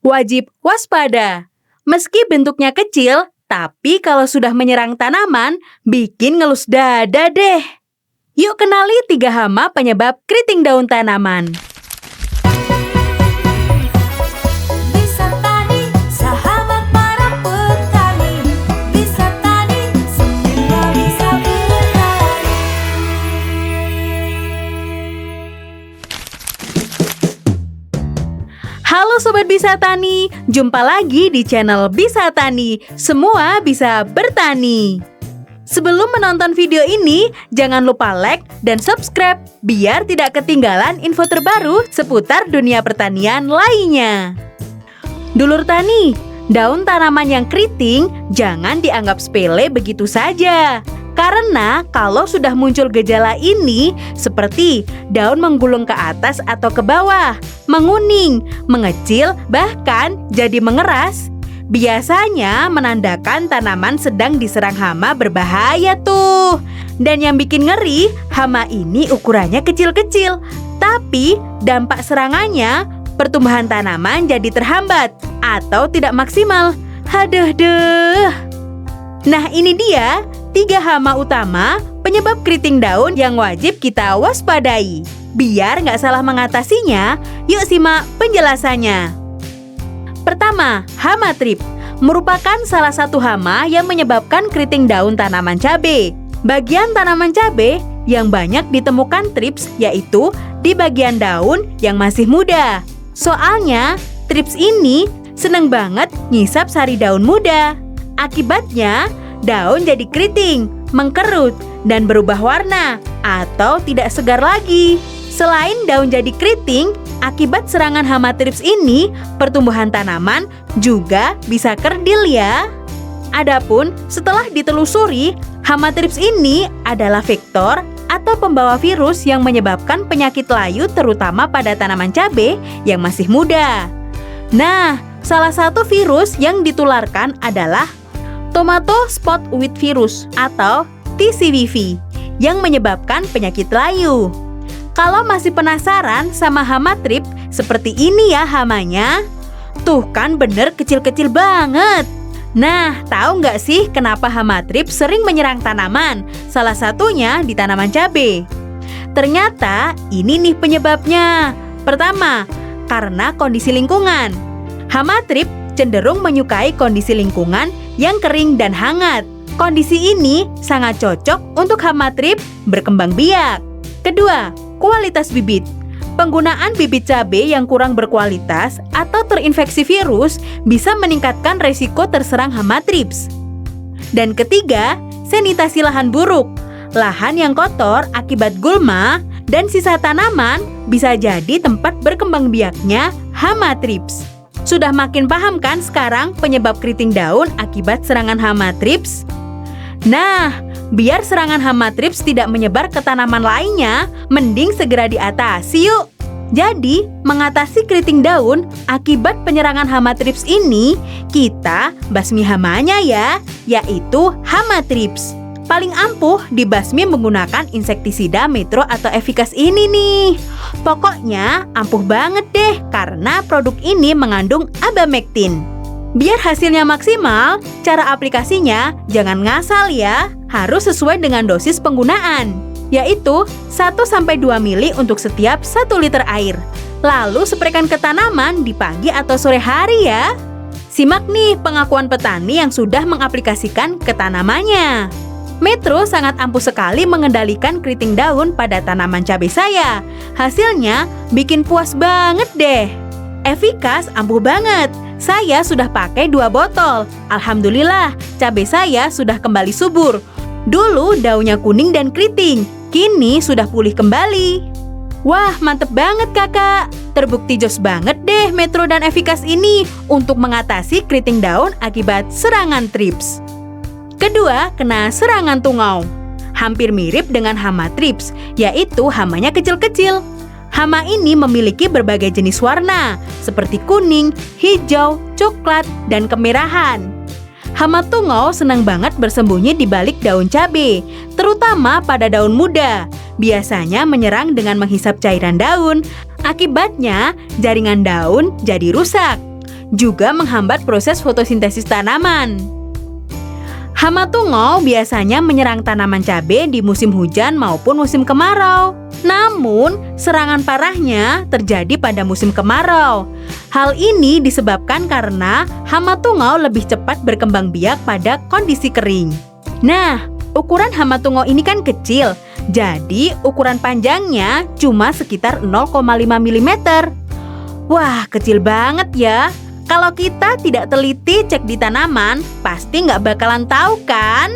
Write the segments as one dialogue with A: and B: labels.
A: Wajib waspada. Meski bentuknya kecil, tapi kalau sudah menyerang tanaman, bikin ngelus dada deh. Yuk kenali 3 hama penyebab keriting daun tanaman.
B: Bisa tani, sahabat para petani. Bisa tani, semua bisa bertani.
A: Halo Sobat Bisa Tani, jumpa lagi di channel Bisa Tani. Semua bisa bertani. Sebelum menonton video ini, jangan lupa like dan subscribe biar tidak ketinggalan info terbaru seputar dunia pertanian lainnya. Dulur tani, daun tanaman yang keriting jangan dianggap sepele begitu saja. Karena kalau sudah muncul gejala ini, seperti daun menggulung ke atas atau ke bawah, menguning, mengecil, bahkan jadi mengeras, biasanya menandakan tanaman sedang diserang hama berbahaya tuh. Dan yang bikin ngeri, hama ini ukurannya kecil-kecil. Tapi dampak serangannya, pertumbuhan tanaman jadi terhambat atau tidak maksimal. Haduh deh. Nah ini dia 3 hama utama penyebab keriting daun yang wajib kita waspadai. Biar nggak salah mengatasinya, yuk simak penjelasannya. Pertama, hama trip merupakan salah satu hama yang menyebabkan keriting daun tanaman cabai. Bagian tanaman cabai yang banyak ditemukan trips yaitu di bagian daun yang masih muda. Soalnya, trips ini seneng banget ngisap sari daun muda. Akibatnya, daun jadi keriting, mengkerut, dan berubah warna atau tidak segar lagi. Selain daun jadi keriting, akibat serangan hama trips ini, pertumbuhan tanaman juga bisa kerdil ya. Adapun setelah ditelusuri, hama trips ini adalah vektor atau pembawa virus yang menyebabkan penyakit layu terutama pada tanaman cabai yang masih muda. Nah, salah satu virus yang ditularkan adalah Tomato Spot White Virus atau TCVV yang menyebabkan penyakit layu. Kalau masih penasaran sama hama trip, seperti ini ya hamanya. Tuh kan bener kecil-kecil banget. Nah, tahu nggak sih kenapa hama trip sering menyerang tanaman? Salah satunya di tanaman cabai. Ternyata ini nih penyebabnya. Pertama, karena kondisi lingkungan. Hama trip cenderung menyukai kondisi lingkungan yang kering dan hangat. Kondisi ini sangat cocok untuk hama trip berkembang biak. Kedua, kualitas bibit. Penggunaan bibit cabai yang kurang berkualitas atau terinfeksi virus bisa meningkatkan resiko terserang hama trips. Dan ketiga, sanitasi lahan buruk. Lahan yang kotor akibat gulma dan sisa tanaman bisa jadi tempat berkembang biaknya hama trips. Sudah makin paham kan sekarang penyebab keriting daun akibat serangan hama trips? Nah, biar serangan hama trips tidak menyebar ke tanaman lainnya, mending segera diatasi yuk. Jadi, mengatasi keriting daun akibat penyerangan hama trips ini, kita basmi hamanya ya, yaitu hama trips. Paling ampuh dibasmi menggunakan insektisida Metro atau Evikas ini nih. Pokoknya ampuh banget deh karena produk ini mengandung abamectin. Biar hasilnya maksimal, cara aplikasinya jangan ngasal ya, harus sesuai dengan dosis penggunaan, yaitu 1-2 mili untuk setiap 1 liter air. Lalu spraykan ke tanaman di pagi atau sore hari ya. Simak nih pengakuan petani yang sudah mengaplikasikan ke tanamannya. Metro sangat ampuh sekali mengendalikan keriting daun pada tanaman cabai saya. Hasilnya bikin puas banget deh. Evikas ampuh banget. Saya sudah pakai 2 botol. Alhamdulillah, cabai saya sudah kembali subur. Dulu daunnya kuning dan keriting, kini sudah pulih kembali. Wah, mantep banget kakak. Terbukti jos banget deh Metro dan Evikas ini untuk mengatasi keriting daun akibat serangan trips. Kedua, kena serangan tungau. Hampir mirip dengan hama trips, yaitu hamanya kecil-kecil. Hama ini memiliki berbagai jenis warna, seperti kuning, hijau, coklat, dan kemerahan. Hama tungau senang banget bersembunyi di balik daun cabai, terutama pada daun muda. Biasanya menyerang dengan menghisap cairan daun. Akibatnya, jaringan daun jadi rusak. juga menghambat proses fotosintesis tanaman. Hama tungau biasanya menyerang tanaman cabai di musim hujan maupun musim kemarau. Namun, serangan parahnya terjadi pada musim kemarau. Hal ini disebabkan karena hama tungau lebih cepat berkembang biak pada kondisi kering. Nah, ukuran hama tungau ini kan kecil, jadi ukuran panjangnya cuma sekitar 0,5 mm. Wah, kecil banget ya. Kalau kita tidak teliti cek di tanaman, pasti nggak bakalan tahu kan?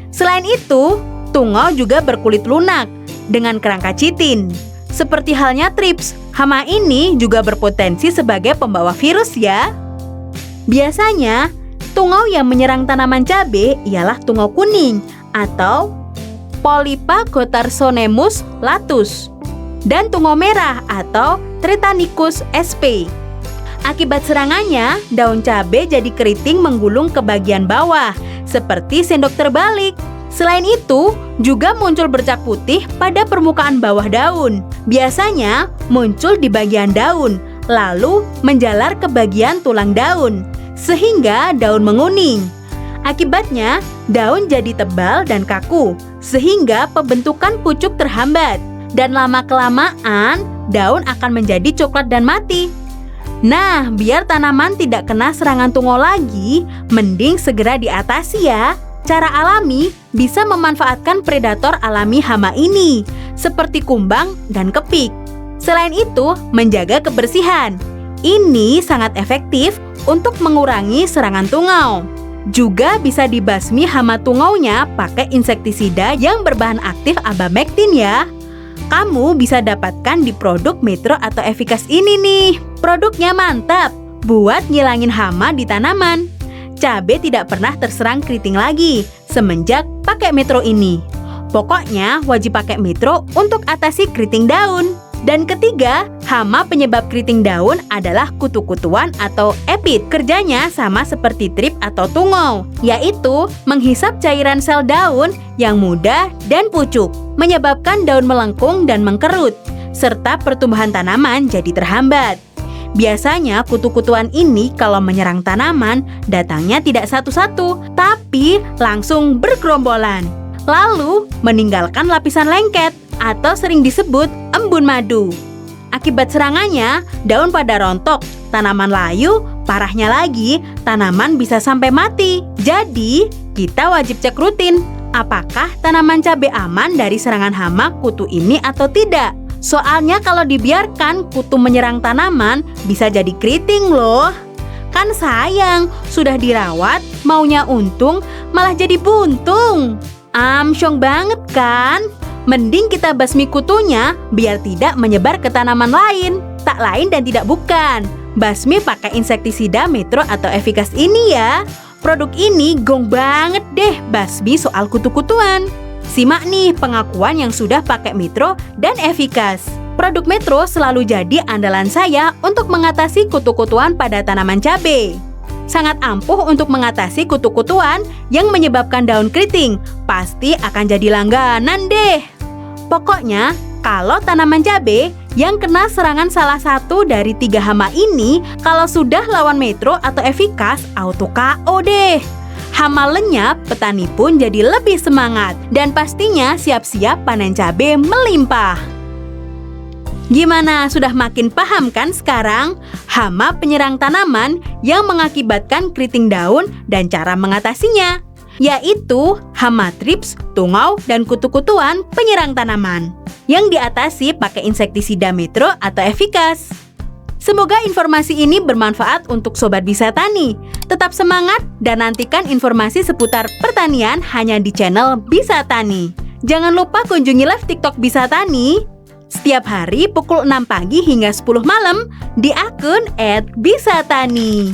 A: Selain itu, tungau juga berkulit lunak dengan kerangka chitin. Seperti halnya thrips, hama ini juga berpotensi sebagai pembawa virus ya. Biasanya, tungau yang menyerang tanaman cabai ialah tungau kuning atau Polypa Gotarsonemus latus dan tungau merah atau Tretanicus sp. Akibat serangannya, daun cabai jadi keriting menggulung ke bagian bawah, seperti sendok terbalik. Selain itu, juga muncul bercak putih pada permukaan bawah daun. Biasanya muncul di bagian daun, lalu menjalar ke bagian tulang daun, sehingga daun menguning. Akibatnya, daun jadi tebal dan kaku, sehingga pembentukan pucuk terhambat. Dan lama-kelamaan, daun akan menjadi coklat dan mati. Nah, biar tanaman tidak kena serangan tungau lagi, mending segera diatasi ya. Cara alami bisa memanfaatkan predator alami hama ini, seperti kumbang dan kepik. Selain itu, menjaga kebersihan. Ini sangat efektif untuk mengurangi serangan tungau. Juga bisa dibasmi hama tungaunya pakai insektisida yang berbahan aktif abamectin ya. Kamu bisa dapatkan di produk Metro atau Efficace ini nih. Produknya mantap buat ngilangin hama di tanaman. Cabai tidak pernah terserang keriting lagi semenjak pakai Metro ini. Pokoknya wajib pakai Metro untuk atasi keriting daun. Dan ketiga, hama penyebab keriting daun adalah kutu-kutuan atau epid. Kerjanya sama seperti trip atau tungau, yaitu menghisap cairan sel daun yang muda dan pucuk, menyebabkan daun melengkung dan mengkerut, serta pertumbuhan tanaman jadi terhambat. Biasanya kutu-kutuan ini kalau menyerang tanaman, datangnya tidak satu-satu, tapi langsung bergerombolan, lalu meninggalkan lapisan lengket atau sering disebut embun madu. Akibat serangannya, daun pada rontok, tanaman layu, parahnya lagi, tanaman bisa sampai mati. Jadi, kita wajib cek rutin, apakah tanaman cabai aman dari serangan hama kutu ini atau tidak. Soalnya kalau dibiarkan kutu menyerang tanaman, bisa jadi keriting loh. Kan sayang, sudah dirawat, maunya untung, malah jadi buntung. Amsyong banget kan? Mending kita basmi kutunya biar tidak menyebar ke tanaman lain. Tak lain dan tidak bukan, basmi pakai insektisida Metro atau Efficace ini ya. Produk ini gong banget deh basmi soal kutu-kutuan. Simak nih pengakuan yang sudah pakai Metro dan Efficace. Produk Metro selalu jadi andalan saya untuk mengatasi kutu-kutuan pada tanaman cabai. Sangat ampuh untuk mengatasi kutu-kutuan yang menyebabkan daun keriting. Pasti akan jadi langganan deh. Pokoknya, kalau tanaman cabai yang kena serangan salah satu dari 3 hama ini, kalau sudah lawan Metro atau Efficace, auto KO deh. Hama lenyap, petani pun jadi lebih semangat. Dan pastinya siap-siap panen cabai melimpah. Gimana, sudah makin paham kan sekarang? Hama penyerang tanaman yang mengakibatkan keriting daun dan cara mengatasinya, yaitu hama thrips, tungau, dan kutu-kutuan penyerang tanaman yang diatasi pakai insektisida Metro atau Efficace. Semoga informasi ini bermanfaat untuk Sobat Bisa Tani. Tetap semangat dan nantikan informasi seputar pertanian hanya di channel Bisa Tani. Jangan lupa kunjungi live TikTok Bisa Tani setiap hari pukul 6 pagi hingga 10 malam di akun @bisatani.